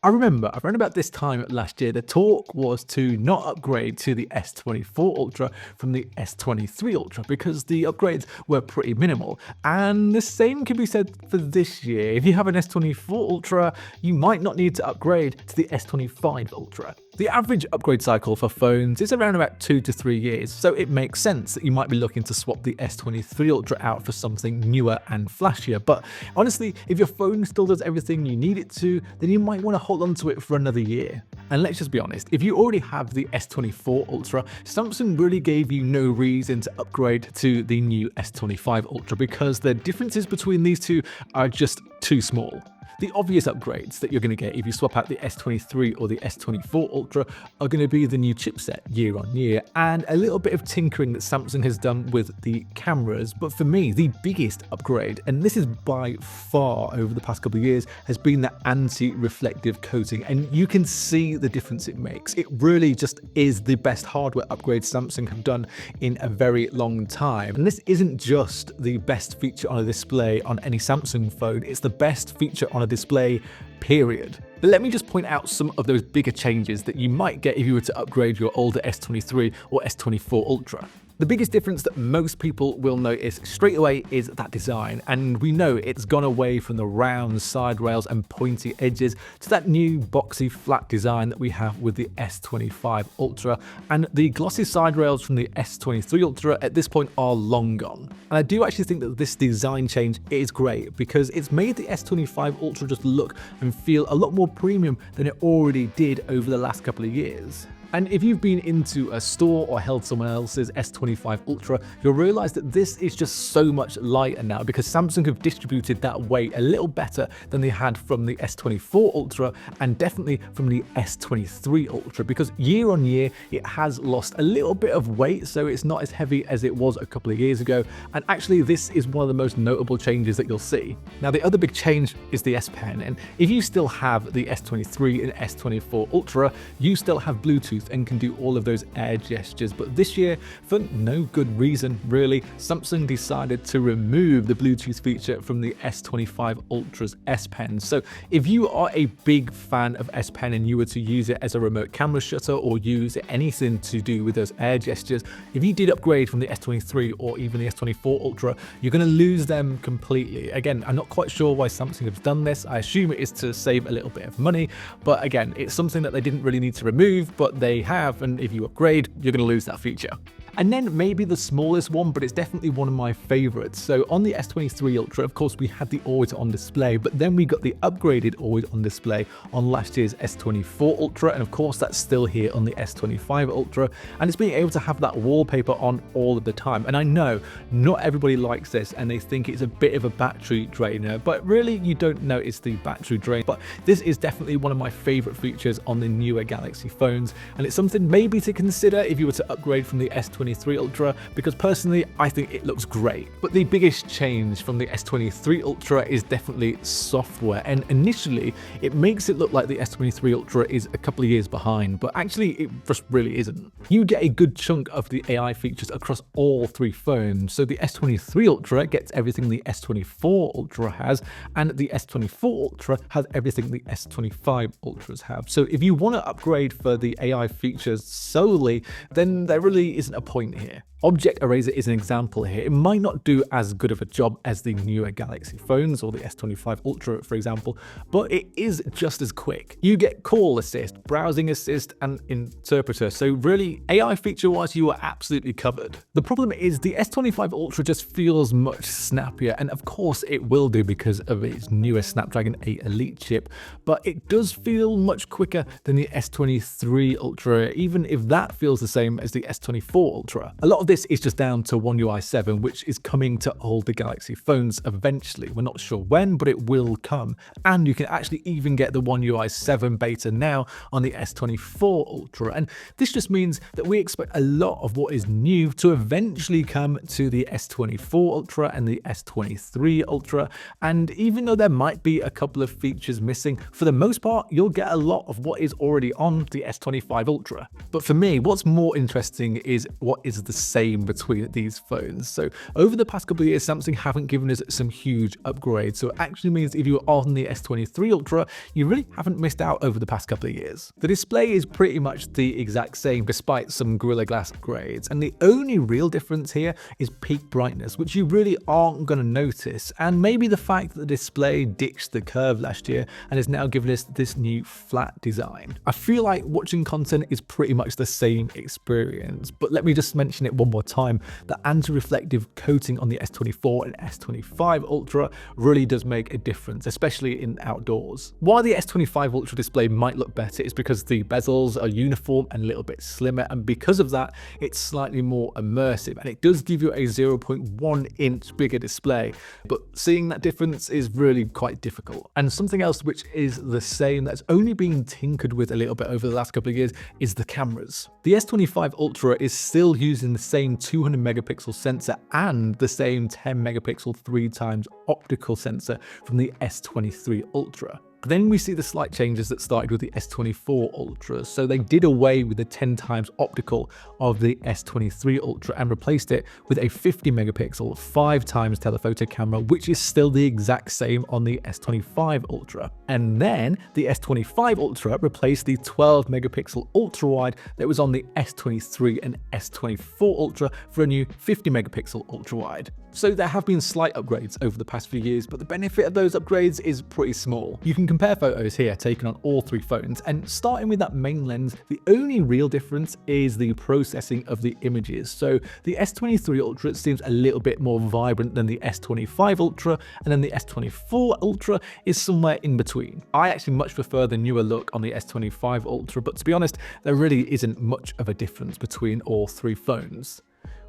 I remember around about this time last year, the talk was to not upgrade to the S24 Ultra from the S23 Ultra because the upgrades were pretty minimal. And the same can be said for this year. If you have an S24 Ultra, you might not need to upgrade to the S25 Ultra. The average upgrade cycle for phones is around about 2 to 3 years, so it makes sense that you might be looking to swap the S23 Ultra out for something newer and flashier. But honestly, if your phone still does everything you need it to, then you might want to hold on to it for another year. And let's just be honest, if you already have the S24 Ultra, Samsung really gave you no reason to upgrade to the new S25 Ultra because the differences between these two are just too small. The obvious upgrades that you're going to get if you swap out the S23 or the S24 Ultra are going to be the new chipset year on year and a little bit of tinkering that Samsung has done with the cameras. But for me, the biggest upgrade, and this is by far over the past couple of years, has been the anti-reflective coating. And you can see the difference it makes. It really just is the best hardware upgrade Samsung have done in a very long time. And this isn't just the best feature on a display on any Samsung phone, it's the best feature on a display, period. But let me just point out some of those bigger changes that you might get if you were to upgrade your older S23 or S24 Ultra. The biggest difference that most people will notice straight away is that design, and we know it's gone away from the round side rails and pointy edges to that new boxy flat design that we have with the S25 Ultra, and the glossy side rails from the S23 Ultra at this point are long gone. And I do actually think that this design change is great because it's made the S25 Ultra just look and feel a lot more premium than it already did over the last couple of years. And if you've been into a store or held someone else's S25 Ultra, you'll realize that this is just so much lighter now because Samsung have distributed that weight a little better than they had from the S24 Ultra and definitely from the S23 Ultra, because year on year it has lost a little bit of weight, so it's not as heavy as it was a couple of years ago. And actually this is one of the most notable changes that you'll see. Now the other big change is the S Pen, and if you still have the S23 and S24 Ultra, you still have Bluetooth and can do all of those air gestures. But this year, for no good reason really, Samsung decided to remove the Bluetooth feature from the S25 Ultra's S Pen. So if you are a big fan of S Pen and you were to use it as a remote camera shutter or use anything to do with those air gestures, if you did upgrade from the S23 or even the S24 Ultra, you're going to lose them completely. Again, I'm not quite sure why Samsung has done this. I assume it is to save a little bit of money, but again, it's something that they didn't really need to remove, but they have, and if you upgrade, you're going to lose that feature. And then maybe the smallest one, but it's definitely one of my favorites. So on the S23 Ultra, of course, we had the always on display, but then we got the upgraded always on display on last year's S24 Ultra. And of course, that's still here on the S25 Ultra. And it's being able to have that wallpaper on all of the time. And I know not everybody likes this and they think it's a bit of a battery drainer, but really you don't notice the battery drain. But this is definitely one of my favorite features on the newer Galaxy phones. And it's something maybe to consider if you were to upgrade from the S23 Ultra, because personally I think it looks great. But the biggest change from the S23 Ultra is definitely software, and initially it makes it look like the S23 Ultra is a couple of years behind, but actually it just really isn't. You get a good chunk of the AI features across all three phones. So the S23 Ultra gets everything the S24 Ultra has, and the S24 Ultra has everything the S25 Ultras have. So if you want to upgrade for the AI features solely, then there really isn't a point here. Object Eraser is an example here. It might not do as good of a job as the newer Galaxy phones or the S25 Ultra, for example, but it is just as quick. You get call assist, browsing assist, and interpreter. So really, AI feature-wise, you are absolutely covered. The problem is the S25 Ultra just feels much snappier, and of course it will do because of its newer Snapdragon 8 Elite chip, but it does feel much quicker than the S23 Ultra, even if that feels the same as the S24 Ultra. A lot of this is just down to One UI 7, which is coming to all the Galaxy phones eventually. We're not sure when, but it will come. And you can actually even get the One UI 7 beta now on the S24 Ultra. And this just means that we expect a lot of what is new to eventually come to the S24 Ultra and the S23 Ultra. And even though there might be a couple of features missing, for the most part, you'll get a lot of what is already on the S25 Ultra. But for me, what's more interesting is what what is the same between these phones. So over the past couple of years, Samsung haven't given us some huge upgrades. So it actually means if you are on the S23 Ultra, you really haven't missed out over the past couple of years. The display is pretty much the exact same despite some Gorilla Glass upgrades. And the only real difference here is peak brightness, which you really aren't going to notice. And maybe the fact that the display ditched the curve last year and is now giving us this new flat design. I feel like watching content is pretty much the same experience, but let me just mention it one more time. The anti-reflective coating on the S24 and S25 Ultra really does make a difference, especially in outdoors. Why the S25 Ultra display might look better is because the bezels are uniform and a little bit slimmer, and because of that, it's slightly more immersive, and it does give you a 0.1 inch bigger display, but seeing that difference is really quite difficult. And something else which is the same that's only been tinkered with a little bit over the last couple of years is the cameras. The S25 Ultra is still using the same 200 megapixel sensor and the same 10 megapixel 3x optical sensor from the S23 Ultra. Then we see the slight changes that started with the S24 Ultra. So they did away with the 10x optical of the S23 Ultra and replaced it with a 50 megapixel 5x telephoto camera, which is still the exact same on the S25 Ultra. And then the S25 Ultra replaced the 12 megapixel ultra wide that was on the S23 and S24 Ultra for a new 50 megapixel ultra wide. So there have been slight upgrades over the past few years, but the benefit of those upgrades is pretty small. You can compare photos here taken on all three phones, and starting with that main lens, the only real difference is the processing of the images. So the S23 Ultra seems a little bit more vibrant than the S25 Ultra, and then the S24 Ultra is somewhere in between. I actually much prefer the newer look on the S25 Ultra, but to be honest, there really isn't much of a difference between all three phones.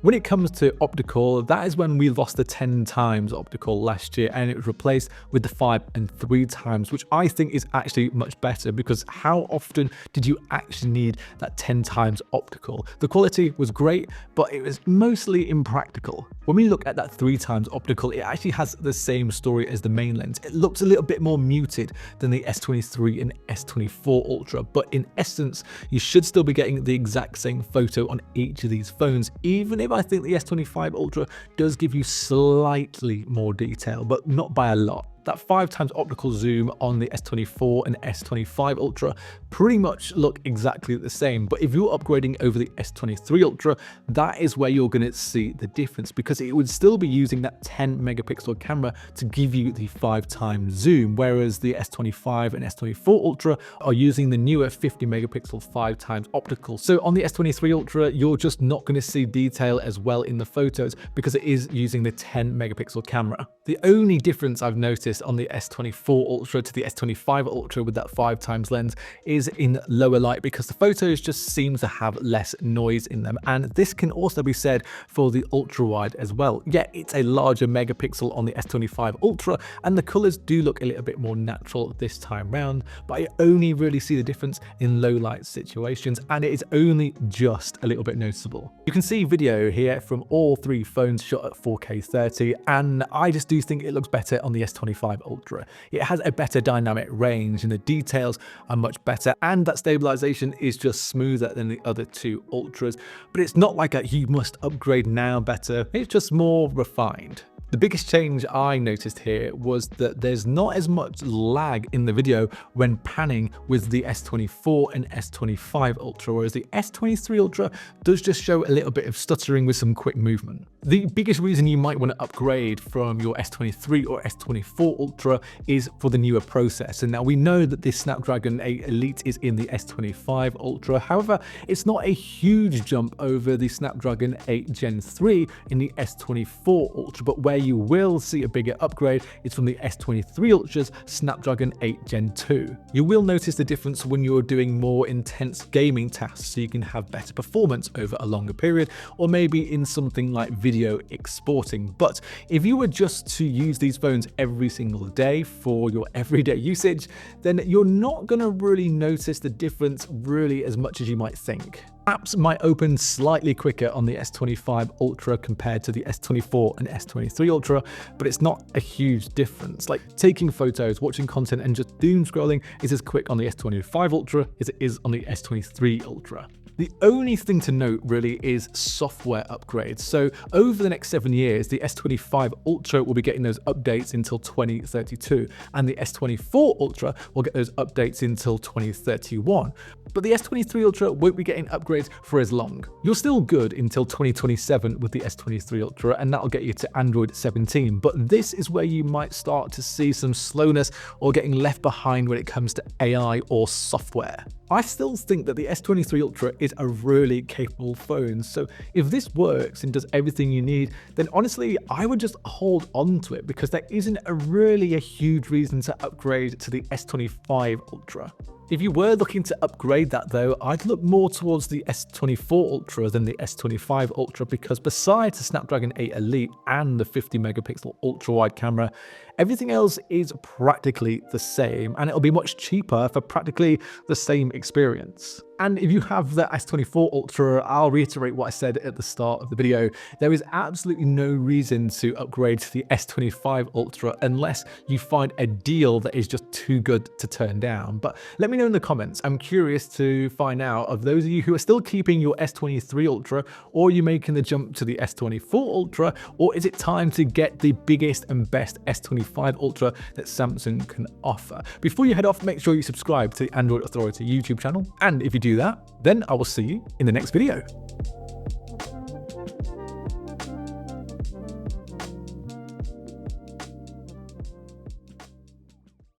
When it comes to optical, that is when we lost the 10x optical last year and it was replaced with the 5 and 3x, which I think is actually much better, because how often did you actually need that 10x optical? The quality was great, but it was mostly impractical. When we look at that 3x optical, it actually has the same story as the main lens. It looks a little bit more muted than the S23 and S24 Ultra, but in essence, you should still be getting the exact same photo on each of these phones, even if I think the S25 Ultra does give you slightly more detail, but not by a lot. That 5x optical zoom on the S24 and S25 Ultra pretty much look exactly the same, but if you're upgrading over the S23 Ultra, that is where you're going to see the difference, because it would still be using that 10 megapixel camera to give you the 5x zoom, whereas the S25 and S24 Ultra are using the newer 50 megapixel 5x optical. So on the S23 Ultra, you're just not going to see detail as well in the photos because it is using the 10 megapixel camera. The only difference I've noticed on the S24 Ultra to the S25 Ultra with that 5x lens is in lower light, because the photos just seem to have less noise in them, and this can also be said for the ultra wide as well. Yeah, it's a larger megapixel on the S25 Ultra and the colors do look a little bit more natural this time round, but I only really see the difference in low light situations, and it is only just a little bit noticeable. You can see video here from all three phones shot at 4K 30, and I just do think it looks better on the S25 Ultra. It has a better dynamic range and the details are much better, and that stabilization is just smoother than the other two Ultras, but it's not like a you must upgrade now better, it's just more refined. The biggest change I noticed here was that there's not as much lag in the video when panning with the S24 and S25 Ultra, whereas the S23 Ultra does just show a little bit of stuttering with some quick movement. The biggest reason you might want to upgrade from your S23 or S24 Ultra is for the newer processor. Now we know that this Snapdragon 8 Elite is in the S25 Ultra, however, it's not a huge jump over the Snapdragon 8 Gen 3 in the S24 Ultra, but where you will see a bigger upgrade is from the S23 Ultra's Snapdragon 8 Gen 2. You will notice the difference when you're doing more intense gaming tasks, so you can have better performance over a longer period, or maybe in something like video exporting. But if you were just to use these phones every single day for your everyday usage, then you're not going to really notice the difference really as much as you might think. Apps might open slightly quicker on the S25 Ultra compared to the S24 and S23 Ultra, but it's not a huge difference. Like taking photos, watching content, and just doom scrolling is as quick on the S25 Ultra as it is on the S23 Ultra. The only thing to note really is software upgrades. So over the next 7 years, the S25 Ultra will be getting those updates until 2032, and the S24 Ultra will get those updates until 2031. But the S23 Ultra won't be getting upgrades for as long. You're still good until 2027 with the S23 Ultra, and that'll get you to Android 17. But this is where you might start to see some slowness or getting left behind when it comes to AI or software. I still think that the S23 Ultra is a really capable phone, so if this works and does everything you need, then honestly, I would just hold on to it because there isn't really a huge reason to upgrade to the S25 Ultra. If you were looking to upgrade that though, I'd look more towards the S24 Ultra than the S25 Ultra because besides the Snapdragon 8 Elite and the 50 megapixel ultra-wide camera, everything else is practically the same, and it'll be much cheaper for practically the same experience. And if you have the S24 Ultra, I'll reiterate what I said at the start of the video. There is absolutely no reason to upgrade to the S25 Ultra unless you find a deal that is just too good to turn down. But let me know in the comments. I'm curious to find out of those of you who are still keeping your S23 Ultra, or are you making the jump to the S24 Ultra, or is it time to get the biggest and best S25 Ultra that Samsung can offer? Before you head off, make sure you subscribe to the Android Authority YouTube channel, and if you do that, then I will see you in the next video.